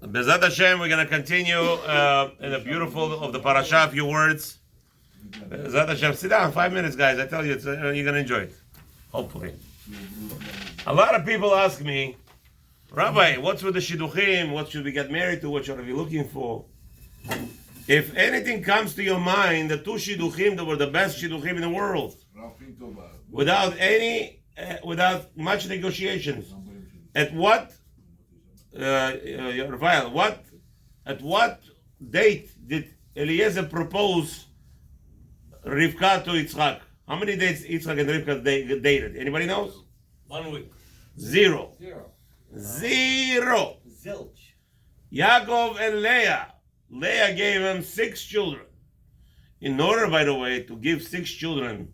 Bezat Hashem, we're going to continue in the beautiful of the parasha, a few words. Bezat Hashem, sit down, 5 minutes, guys. I tell you, you're going to enjoy it. Hopefully. A lot of people ask me, Rabbi, what's with the shidduchim? What should we get married to? What should we be looking for? If anything comes to your mind, the two shidduchim that were the best shidduchim in the world, without much negotiations, at what date did Eliezer propose Rivka to Yitzchak? How many dates Yitzchak and Rivka dated? Anybody knows? 1 week. Zero. Zilch. Yaakov and Leah. Leah gave him 6 children. In order, by the way, to give 6 children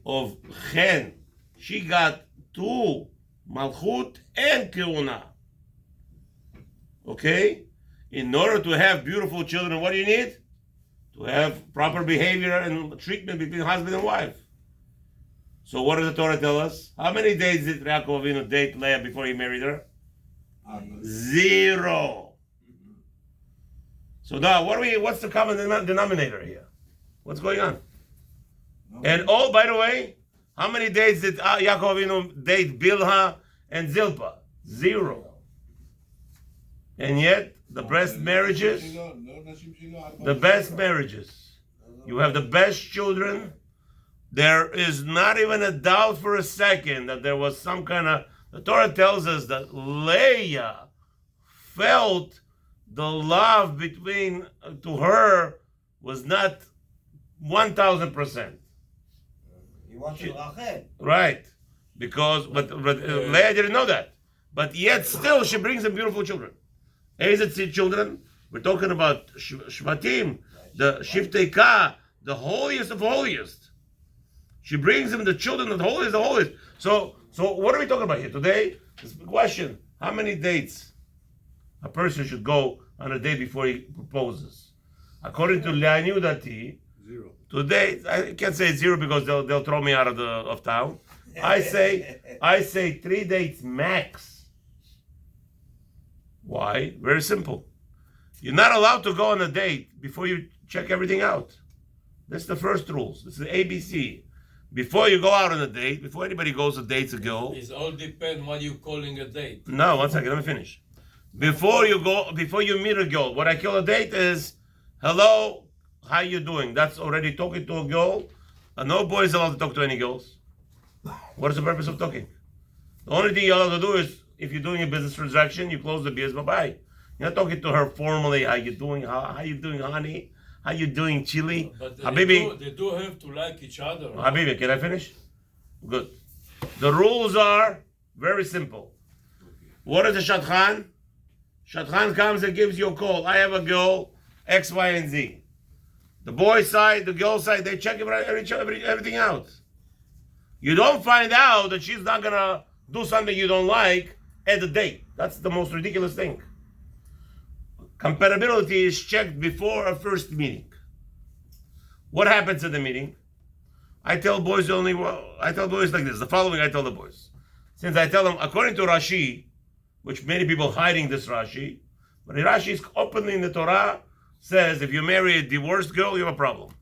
of Chen, she got 2 Malchut and Keuna. Okay? In order to have beautiful children, what do you need? To have proper behavior and treatment between husband and wife. So what does the Torah tell us? How many days did Yaakov Avinu date Leah before he married her? 0. So now, what's the common denominator here? What's going on? And by the way, how many days did Yaakov Avinu date Bilhah and Zilpah? 0. And yet, the best marriages, you have the best children. There is not even a doubt for a second that there was some kind of, the Torah tells us that Leah felt the love to her was not 1,000%. You want to Rachel. Right. But Leah didn't know that. But yet still she brings them beautiful children. Ezet children, we're talking about Shvatim, the Shiftei Ka, the holiest of holiest. She brings them the children of the holiest of holiest. So what are we talking about here? Today, this is the question. How many dates a person should go on a day before he proposes? According to Le'anu Dati, 0. Today, I can't say 0 because they'll throw me out of town. I say 3 dates max. Why? Very simple. You're not allowed to go on a date before you check everything out. That's the first rules. This is the ABC. Before you go out on a date, before anybody goes on dates a girl. It all depends what you're calling a date. No, 1 second, let me finish. Before you meet a girl, what I call a date is, hello, how you doing? That's already talking to a girl. No boy is allowed to talk to any girls. What is the purpose of talking? The only thing you're allowed to do is, if you're doing a business transaction, you close the biz, bye-bye. You're not talking to her formally, how you doing, how you doing, honey? How you doing, Chili? But Habibi, they do have to like each other. Habibi, can I finish? Good. The rules are very simple. What is a Shadchan? Shadchan comes and gives you a call. I have a girl, X, Y, and Z. The boy side, the girl side, they check everything out. You don't find out that she's not going to do something you don't like at the date. That's the most ridiculous thing. Compatibility is checked before a first meeting. What happens at the meeting? I tell boys like this. The following I tell the boys. Since I tell them, according to Rashi, which many people hiding this Rashi, but Rashi is openly in the Torah, says if you marry a divorced girl, you have a problem.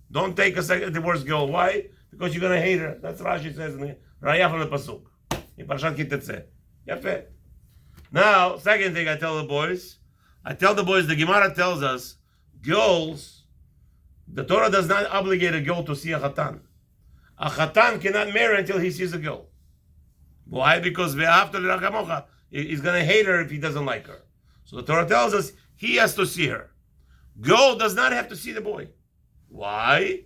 Don't take a second divorced girl. Why? Because you're going to hate her. That's Rashi says in the Raya from the Pasuk. In Parashat Kitetze. Yafeh. Now, second thing I tell the boys, the Gemara tells us, girls, the Torah does not obligate a girl to see a Chatan. A Chatan cannot marry until he sees a girl. Why? Because he's going to hate her if he doesn't like her. So the Torah tells us he has to see her. Girl does not have to see the boy. Why?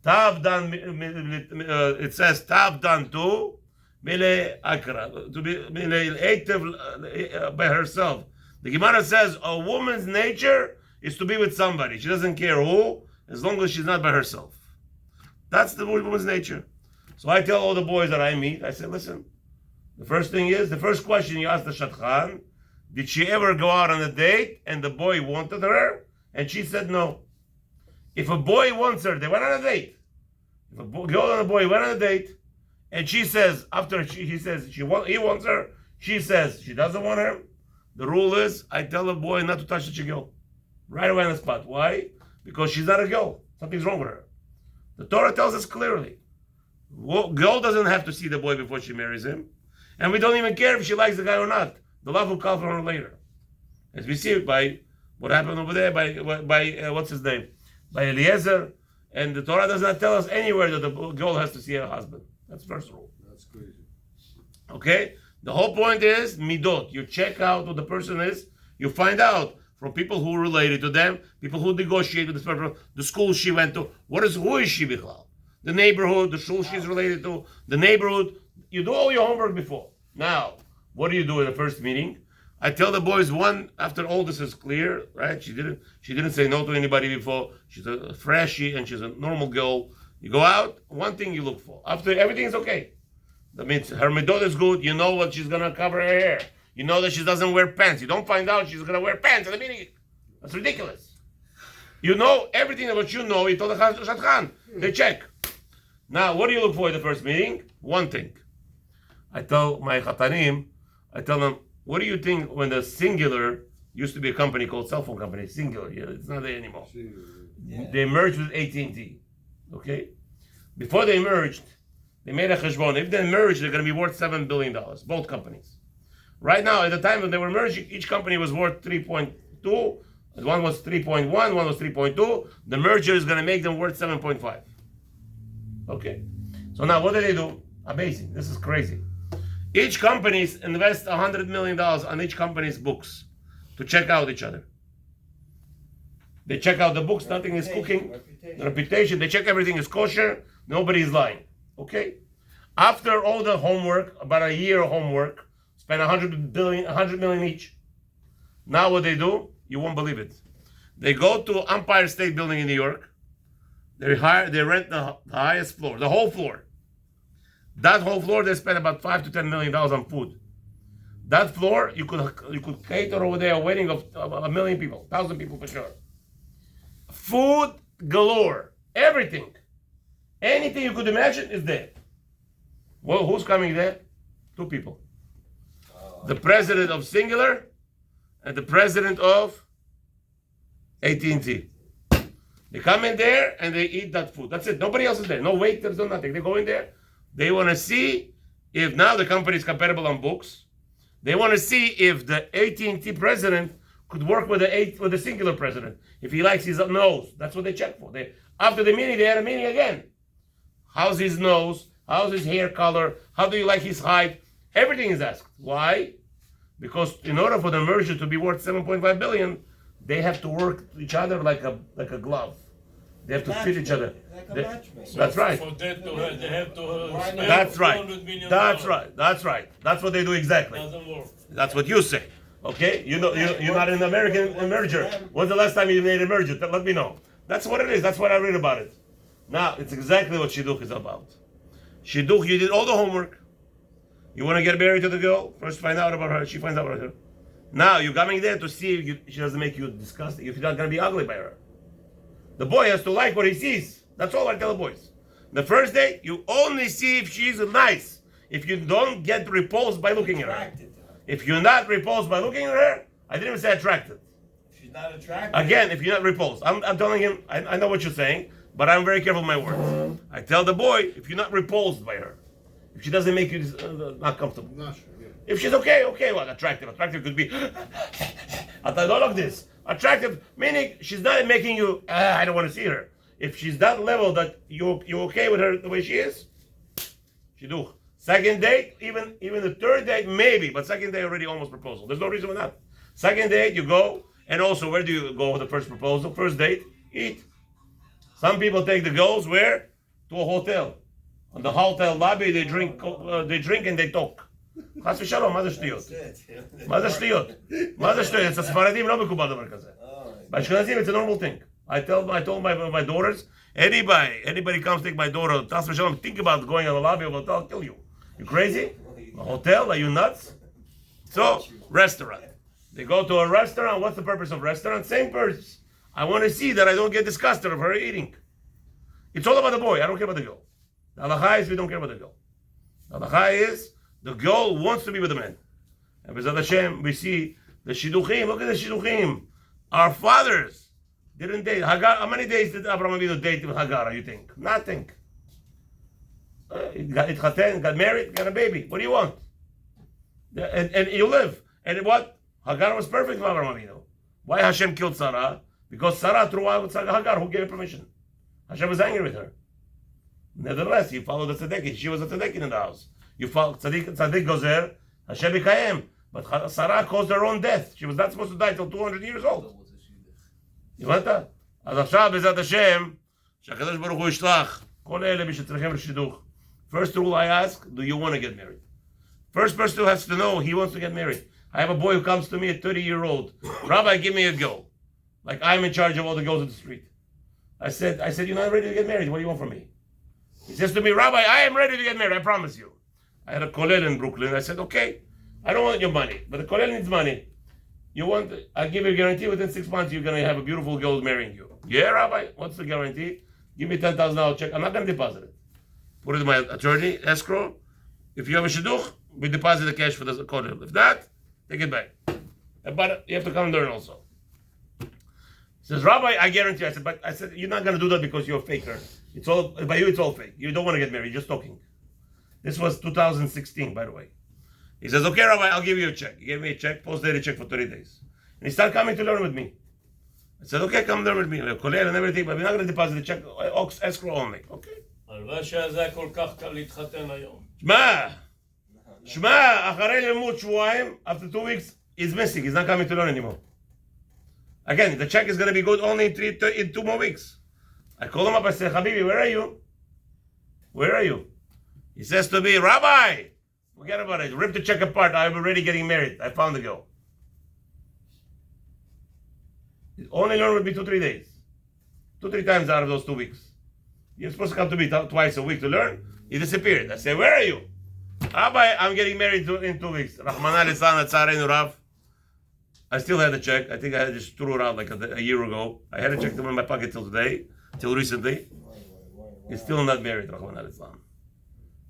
It says Tav dan tu mele akra, to be by herself. The Gemara says a woman's nature is to be with somebody. She doesn't care who, as long as she's not by herself. That's the woman's nature. So I tell all the boys that I meet, I say, listen, the first question you ask the Shadchan, did she ever go out on a date and the boy wanted her? And she said no. If a boy wants her, they went on a date. If a girl and a boy went on a date, and she says, he wants her, she says she doesn't want her, The rule is, I tell the boy not to touch the girl. Right away on the spot. Why? Because she's not a girl. Something's wrong with her. The Torah tells us clearly. Girl doesn't have to see the boy before she marries him. And we don't even care if she likes the guy or not. The love will come from her later. As we see it by what happened over there, by what's his name? By Eliezer. And the Torah does not tell us anywhere that the girl has to see her husband. That's first rule. That's crazy. Okay? The whole point is midot. You check out what the person is. You find out from people who related to them, people who negotiate with this person, the school she went to. Who is she bichlal? The neighborhood, the shul she's related to, the neighborhood. You do all your homework before. Now, what do you do in the first meeting? I tell the boys after all this is clear, right? She didn't say no to anybody before. She's a freshie and she's a normal girl. You go out, one thing you look for. After everything is okay. That means her midot is good. You know what she's gonna cover her hair. You know that she doesn't wear pants. You don't find out she's gonna wear pants at the meeting. That's ridiculous. You know everything about you know. You told the Shadchan. They check. Now, what do you look for in the first meeting? One thing. I tell my Chatanim, I tell them, what do you think when the Singular used to be a company called cell phone company, Singular, yeah, it's not there anymore. Yeah. They merged with AT&T, okay? Before they merged, they made a cheshbon. If they merged, they're going to be worth $7 billion, both companies. Right now, at the time when they were merging, each company was worth 3.2, one was 3.1, one was 3.2. The merger is going to make them worth 7.5. Okay. So now what do? Amazing. This is crazy. Each company invests $100 million on each company's books to check out each other. They check out the books, nothing is cooking. Reputation. They check everything is kosher, nobody is lying. Okay? After all the homework, about a year of homework, spend $100 million each. Now what they do, you won't believe it. They go to Empire State Building in New York. They rent the highest floor, the whole floor. That whole floor, they spend about $5 to $10 million on food. That floor, you could cater over there a wedding of 1 million people, 1,000 people for sure. Food galore, everything, anything you could imagine is there. Well, who's coming there? 2 people: the president of Singular and the president of AT&T. They come in there and they eat that food. That's it. Nobody else is there. No waiters, no nothing. They go in there. They want to see if now the company is compatible on books. They want to see if the AT&T president could work with the Singular president. If he likes his nose, that's what they check for. After the meeting, they had a meeting again. How's his nose? How's his hair color? How do you like his height? Everything is asked. Why? Because in order for the merger to be worth 7.5 billion, they have to work each other like a glove. They have to fit each other. Like a matchmaker. That's right. For that to have, they have to spend That's right. $200 million. That's right. That's right. That's what they do exactly. Doesn't work. That's what you say. Okay? You're not an American merger. When's the last time you made a merger? Let me know. That's what it is. That's what I read about it. Now, it's exactly what Shidduch is about. Shidduch, you did all the homework. You want to get married to the girl? First find out about her. She finds out about her. Now, you're coming there to see if she doesn't make you disgusting, if you're not going to be ugly by her. The boy has to like what he sees. That's all I tell the boys. The first day, you only see if she's nice. If you don't get repulsed by looking at her. Attracted to her. If you're not repulsed by looking at her, I didn't even say attracted. If she's not attracted. Again, if you're not repulsed. I'm telling him, I know what you're saying, but I'm very careful with my words. I tell the boy, if you're not repulsed by her, if she doesn't make you not comfortable. Not sure, yeah. If she's okay, well, attractive. Attractive could be, I don't like this. Attractive, meaning she's not making you, I don't want to see her. If she's that level that you're okay with her the way she is, she do. Second date, even the third date, maybe, but second date already almost proposal. There's no reason why not. Second date, you go, and also where do you go with the first proposal? First date, eat. Some people take the girls where? To a hotel. On the hotel lobby, they drink and they talk. חס ושלום, מה זה שטויות? מה זה שטויות? מה זה שטויות? אצל הספרדים לא מקובל דבר כזה. באשכנזים it's a normal thing. I told my daughters, anybody comes take my daughter, חס ושלום, think about going on the lobby of a hotel, I'll kill you. You crazy? A hotel? Are you nuts? So, restaurant. They go to a restaurant. What's the purpose of restaurant? Same purpose. I want to see that I don't get disgusted of her eating. It's all about the boy. I don't care about the girl. The LaHaShem is we don't care about the girl. The LaHaShem is the girl wants to be with the man. And with LaHaShem, we see The Shidduchim, look at the Shidduchim. Our fathers didn't date. Hagar, how many days did Avraham Avinu date with Hagar, you think? Nothing. Got married, got a baby. What do you want? And you live. And what? Hagar was perfect for Avraham Avinu. Why Hashem killed Sarah? Because Sarah threw out Hagar. Who gave her permission? Hashem was angry with her. Nevertheless, you follow the tzaddik. She was a tzaddik in the house. You follow tzaddik goes there. Hashem b'kayem. But Sarah caused her own death. She was not supposed to die till 200 years old. הבנת? אז עכשיו בעזרת השם, שהקדוש ברוך הוא ישלח כל אלה שצריכים לשידוך. First rule I ask, do you want to get married? First person who has to know he wants to get married. I have a boy who comes to me at 30-year-old. Rabbi, give me a girl. Like I'm in charge of all the girls in the street. I said, you're not ready to get married. What do you want from me? He says to me, Rabbi, I am ready to get married. I promise you. I had a kollel in Brooklyn. I said, okay, I don't want your money, but the kollel needs money. You want? I'll give you a guarantee. Within 6 months, you're going to have a beautiful girl marrying you. Yeah, Rabbi. What's the guarantee? Give me $10,000 check. I'm not going to deposit it. Put it in my attorney escrow. If you have a shidduch, we deposit the cash for the kollel. If not, take it back. But you have to come and learn also. He says, Rabbi, I guarantee. I said, you're not going to do that because you're a faker. It's all by you. It's all fake. You don't want to get married. You're just talking. This was 2016, by the way. He says, okay, Rabbi, I'll give you a check. He gave me a check, post-dated check for 30 days. And he started coming to learn with me. I said, okay, come learn with me. Kollel and everything, but we're not going to deposit the check, escrow only. Okay. הלוואי שזה כל כך קל להתחתן היום. שמע, אחרי לימוד שבועיים, after 2 weeks, he's missing. He's not coming to learn anymore. Again, the check is going to be good only in 2 more weeks. I call him up, I say, Habibi, where are you? Where are you? He says to me, Rabbi, forget about it. Rip the check apart. I'm already getting married. I found the girl. He only learned with me 2-3 days. 2-3 times out of those 2 weeks. You're supposed to come to me twice a week to learn. He disappeared. I say, where are you? Rabbi, I'm getting married in 2 weeks. Rahman al-Islam, Tzarenu Rav. I still had the check. I think I just threw it out like a year ago. I had a check in my pocket till today, till recently. He's still not married, Rahman al-Islam.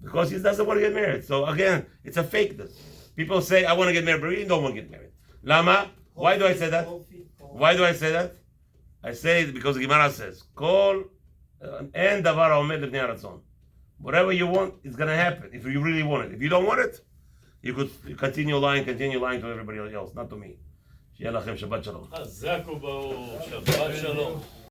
Because he doesn't want to get married. So again, it's a fakeness. People say, I want to get married, but really don't want to get married. Lama? Why do I say that? Why do I say that? I say it because the Gemara says, En davar haomed lefnei haratzon. Whatever you want, it's going to happen if you really want it. If you don't want it, you could continue lying to everybody else, not to me. שיהיה לכם שבת שלום. חזק וברוך, שבת שלום.